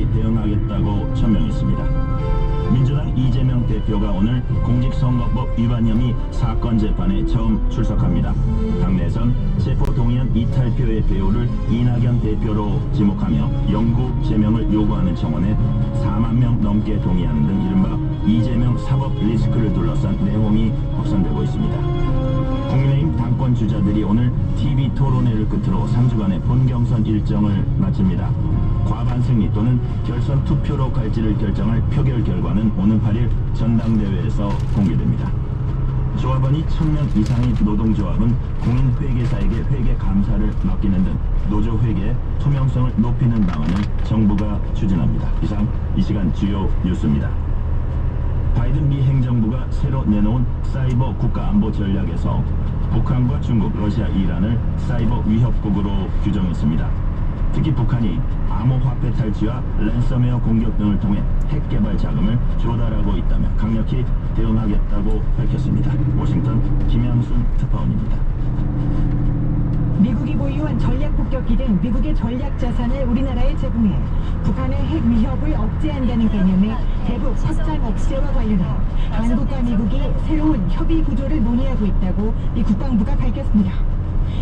단호히 대응하겠다고 천명했습니다. 민주당 이재명 대표가 오늘 공직선거법 위반 혐의 사건 재판에 처음 출석합니다. 당내에선 체포동의안 이탈표의 배우를 이낙연 대표로 지목하며 영구 제명을 요구하는 청원에 4만 명 넘게 동의하는 등 이른바 이재명 사법 리스크를 둘러싼 내용이 확산되고 있습니다. 국민의힘 당권 주자들이 오늘 TV 토론회를 끝으로 3주간의 본경선 일정을 마칩니다. 과반 승리 또는 결선 투표로 갈지를 결정할 표결 결과는 오는 8일 전당대회에서 공개됩니다. 조합원이 1000명 이상의 노동조합은 공인회계사에게 회계 감사를 맡기는 등 노조 회계의 투명성을 높이는 방안을 정부가 추진합니다. 이상 이 시간 주요 뉴스입니다. 바이든 미 행정부가 새로 내놓은 사이버 국가안보 전략에서 북한과 중국, 러시아, 이란을 사이버 위협국으로 규정했습니다. 특히 북한이 암호화폐 탈취와 랜섬웨어 공격 등을 통해 핵 개발 자금을 조달하고 있다며 강력히 대응하겠다고 밝혔습니다. 워싱턴 김양순 특파원입니다. 미국이 보유한 전략폭격기 등 미국의 전략 자산을 우리나라에 제공해 북한의 핵 위협을 억제한다는 개념의 대북 확장 억제와 관련해 한국과 미국이 새로운 협의 구조를 논의하고 있다고 미 국방부가 밝혔습니다.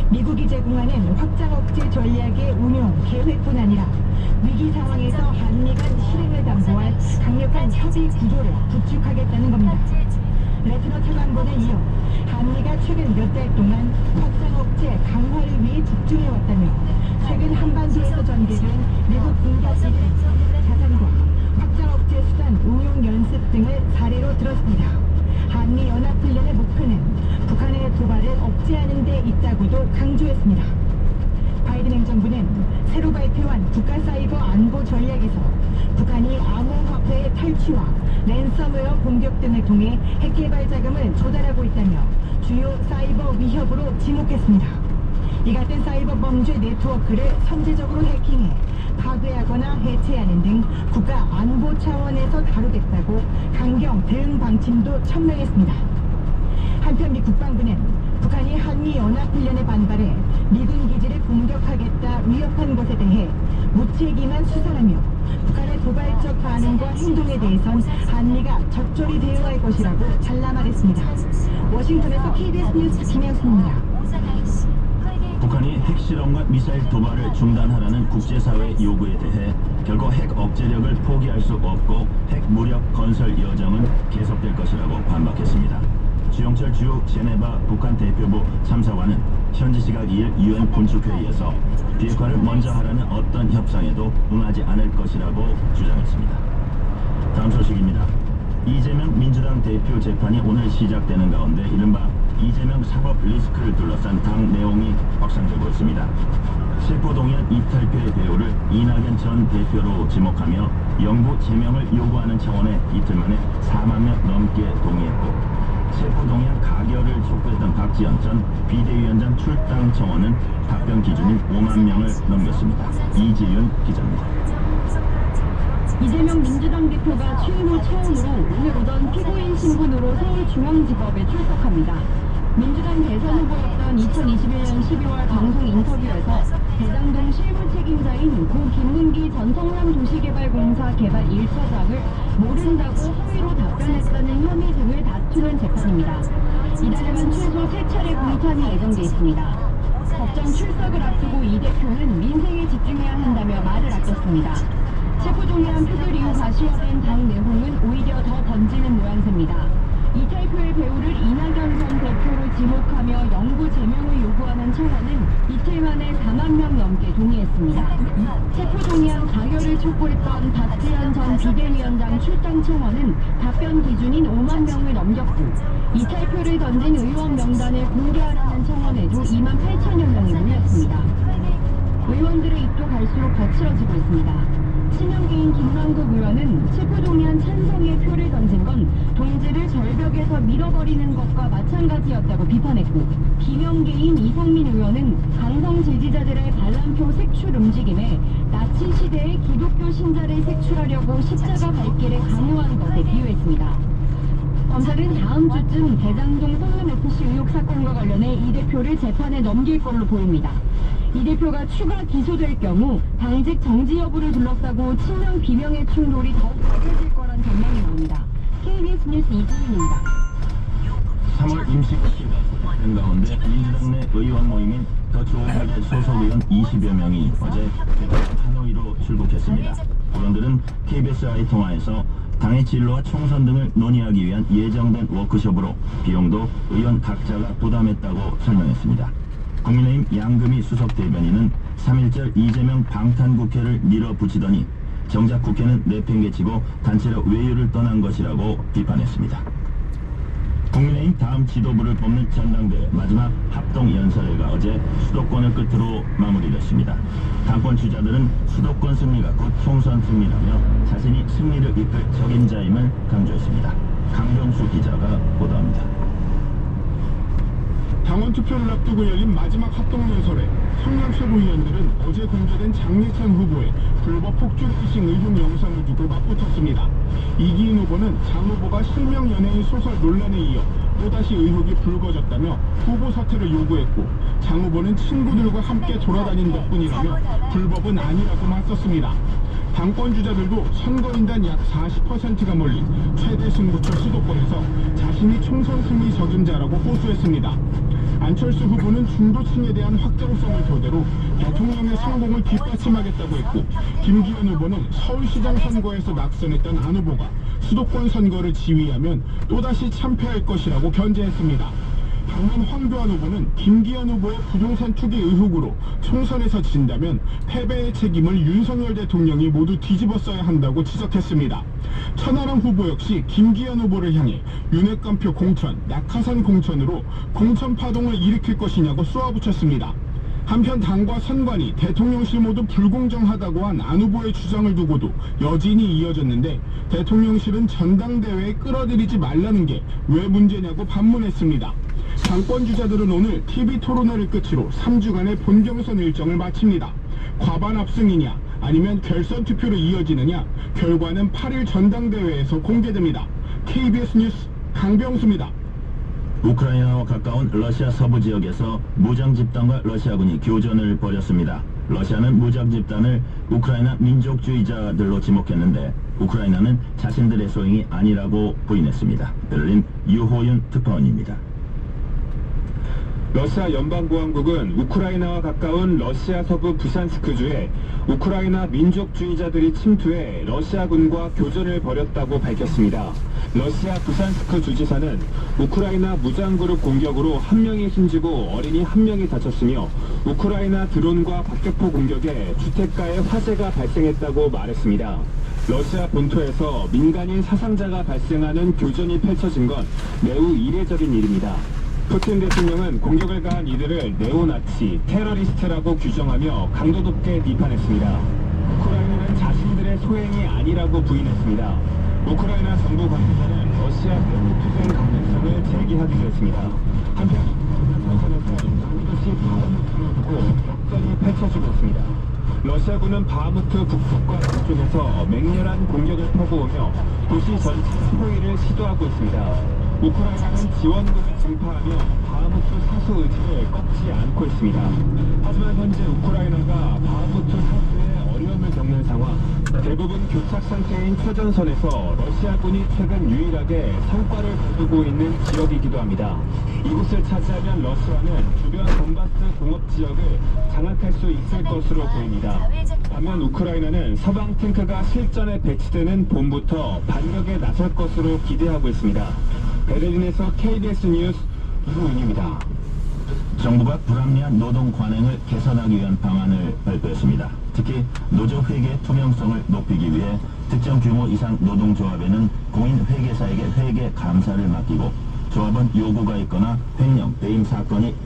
미국이 제공하는 확장 억제 전략의 운용 계획뿐 아니라 위기 상황에서 한미 간 실행을 담보할 강력한 협의 구조를 구축하겠다는 겁니다. 레트너 차관보는 이어 한미가 최근 몇 달 동안 확장 억제 강화를 위해 집중해왔다며 최근 한반도에서 전개된 미국 공격기들 자산과 확장 억제 수단 운용 연습 등을 사례로 들었습니다. 한미 연합훈련의 목표는 북한의 도발을 억제하는 데 있다고도 강조했습니다. 바이든 행정부는 새로 발표한 국가사이버 안보 전략에서 북한이 암호화폐의 탈취와 랜섬웨어 공격 등을 통해 핵개발 자금을 조달하고 있다며 주요 사이버 위협으로 지목했습니다. 이 같은 사이버 범죄 네트워크를 선제적으로 해킹해 파괴하거나 해체하는 등 국가 안보 차원에서 다루겠다고 강경 대응 방침도 천명했습니다. 한편 미 국방부는 북한이 한미 연합훈련에 반발해 미군 기지를 공격하겠다 위협한 것에 대해 무책임한 수사하며 북한의 도발적 반응과 행동에 대해선 한미가 적절히 대응할 것이라고 잘라 말했습니다. 워싱턴에서 KBS 뉴스 김양순입니다. 북한이 핵실험과 미사일 도발을 중단하라는 국제사회의 요구에 대해 결국 핵 억제력을 포기할 수 없고 핵 무력 건설 여정은 계속될 것이라고 반박했습니다. 주영철 주요 제네바 북한 대표부 참사관은 현지 시각 2일 UN 군축회의에서 비핵화를 먼저 하라는 어떤 협상에도 응하지 않을 것이라고 주장했습니다. 다음 소식입니다. 이재명 민주당 대표 재판이 오늘 시작되는 가운데 이른바 이재명 사법 리스크를 둘러싼 당 내용이 확산되고 있습니다. 체포동의안 이탈표의 배우를 이낙연 전 대표로 지목하며 영구 제명을 요구하는 차원에 이틀 만에 4만 명 넘게 동의했고 체포동의안 가결을 촉구했던 박지원 전 비대위원장 출당 청원은 답변 기준인 5만 명을 넘겼습니다. 이지윤 기자입니다. 이재명 민주당 대표가 취임 후 처음으로 오늘 오전 피고인 신분으로 서울중앙지법에 출석합니다. 민주당 대선 후보였던 2021년 12월 방송 인터뷰에서 대장동 실무 책임자인 고 김문기 전 성남도시개발공사 개발 1차장을 모른다고 허위로 답변했다는 혐의 등을 다투는 재판입니다. 이달에만 최소 3차례 공판이 예정돼 있습니다. 법정 출석을 앞두고 이 대표는 민생에 집중해야 한다며 말을 아꼈습니다. 체포동의안 표결 이후 가시화된 당 내홍은 오히려 더 번지는 모양새입니다. 이탈표의 배우를 이낙연 전 대표로 지목하며 영구 제명을 요구하는 청원은 이틀 만에 4만 명 넘게 동의했습니다. 체포동의안 가결을 촉구했던 박지원 전 비대위원장 출당 청원은 답변 기준인 5만 명을 넘겼고 이탈표를 던진 의원 명단을 공개하라는 청원에도 2만 8천여 명이 모였습니다. 의원들의 입도 갈수록 거칠어지고 있습니다. 친명계인 김남국 의원은 체포동의안 찬성의 표를 던진 건 동지를 절벽에서 밀어버리는 것과 마찬가지였다고 비판했고 비명계인 이상민 의원은 강성 지지자들의 반란표 색출 움직임에 나치 시대의 기독교 신자를 색출하려고 십자가 밟기를 강요한 것에 비유했습니다. 검찰은 다음 주쯤 대장동 썰름FC 의혹 사건과 관련해 이 대표를 재판에 넘길 걸로 보입니다. 이 대표가 추가 기소될 경우 당직 정지 여부를 둘러싸고 친명 비명의 충돌이 더욱 벌어질 거란 전망이 나옵니다. KBS 뉴스 이지윤입니다. 3월 임시국회가 시작된 가운데 민주당 내 의원 모임인 더 좋은 미래 소속 의원 20여 명이 어제 대구와 하노이로 출국했습니다. 의원들은 KBS 아이 통화에서 당의 진로와 총선 등을 논의하기 위한 예정된 워크숍으로 비용도 의원 각자가 부담했다고 설명했습니다. 국민의힘 양금희 수석 대변인은 3.1절 이재명 방탄국회를 밀어붙이더니 정작 국회는 내팽개치고 단체로 외유를 떠난 것이라고 비판했습니다. 국민의힘 다음 지도부를 뽑는 전당대회 마지막 합동연설회가 어제 수도권을 끝으로 마무리됐습니다. 당권 주자들은 수도권 승리가 곧 총선 승리라며 자신이 승리를 이끌 적임자임을 강조했습니다. 강병수 기자가 보도합니다. 당원 투표를 앞두고 열린 마지막 합동연설에 청년 최고위원들은 어제 공개된 장례찬 후보의 불법 폭주레이싱 의혹 영상을 두고 맞붙었습니다. 이기인 후보는 장 후보가 실명 연예인 소설 논란에 이어 또다시 의혹이 불거졌다며 후보 사퇴를 요구했고, 장 후보는 친구들과 함께 돌아다닌 덕분이라며 불법은 아니라고 맞섰습니다. 당권 주자들도 선거인단 약 40%가 몰린 최대 승부처 수도권에서 자신이 총선 승리 적임자라고 호소했습니다. 안철수 후보는 중도층에 대한 확장성을 토대로 대통령의 성공을 뒷받침하겠다고 했고, 김기현 후보는 서울시장 선거에서 낙선했던 안 후보가 수도권 선거를 지휘하면 또다시 참패할 것이라고 견제했습니다. 반면 황교안 후보는 김기현 후보의 부동산 투기 의혹으로 총선에서 진다면 패배의 책임을 윤석열 대통령이 모두 뒤집어 써야 한다고 지적했습니다. 천하람 후보 역시 김기현 후보를 향해 윤핵관표 공천, 낙하산 공천으로 공천 파동을 일으킬 것이냐고 쏘아붙였습니다. 한편 당과 선관위, 대통령실 모두 불공정하다고 한 안 후보의 주장을 두고도 여진이 이어졌는데, 대통령실은 전당대회에 끌어들이지 말라는 게 왜 문제냐고 반문했습니다. 당권 주자들은 오늘 TV 토론회를 끝으로 3주간의 본경선 일정을 마칩니다. 과반 압승이냐 아니면 결선 투표로 이어지느냐, 결과는 8일 전당대회에서 공개됩니다. KBS 뉴스 강병수입니다. 우크라이나와 가까운 러시아 서부 지역에서 무장 집단과 러시아군이 교전을 벌였습니다. 러시아는 무장 집단을 우크라이나 민족주의자들로 지목했는데 우크라이나는 자신들의 소행이 아니라고 부인했습니다. 베를린 유호윤 특파원입니다. 러시아 연방보안국은 우크라이나와 가까운 러시아 서부 부산스크주에 우크라이나 민족주의자들이 침투해 러시아군과 교전을 벌였다고 밝혔습니다. 러시아 부산스크 주지사는 우크라이나 무장그룹 공격으로 1명이 숨지고 어린이 1명이 다쳤으며 우크라이나 드론과 박격포 공격에 주택가에 화재가 발생했다고 말했습니다. 러시아 본토에서 민간인 사상자가 발생하는 교전이 펼쳐진 건 매우 이례적인 일입니다. 푸틴 대통령은 공격을 가한 이들을 네오나치, 테러리스트라고 규정하며 강도 높게 비판했습니다. 우크라이나는 자신들의 소행이 아니라고 부인했습니다. 우크라이나 정부 관계자는 러시아 내부투쟁 가능성을 제기하기도 했습니다. 한편 우크라이나에서 반드시 바흐무트를 두고 역전이 펼쳐지고 있습니다. 러시아군은 바흐무트 북쪽과 남쪽에서 맹렬한 공격을 펴고오며 도시 전체 포위를 시도하고 있습니다. 우크라이나는 지원군을 증파하며 바흐무트 사수 의지를 꺾지 않고 있습니다. 하지만 현재 우크라이나가 바흐무트 사수에 어려움을 겪는 상황, 대부분 교착 상태인 최전선에서 러시아군이 최근 유일하게 성과를 거두고 있는 지역이기도 합니다. 이곳을 차지하면 러시아는 주변 돈바스 공업 지역을 장악할 수 있을 것으로 보입니다. 반면 우크라이나는 서방 탱크가 실전에 배치되는 봄부터 반격에 나설 것으로 기대하고 있습니다. 베를린에서 KBS 뉴스 이호윤입니다. 정부가 불합리한 노동 관행을 개선하기 위한 방안을 발표했습니다. 특히 노조 회계 투명성을 높이기 위해 특정 규모 이상 노동조합에는 공인 회계사에게 회계 감사를 맡기고 조합은 요구가 있거나 횡령, 배임 사건이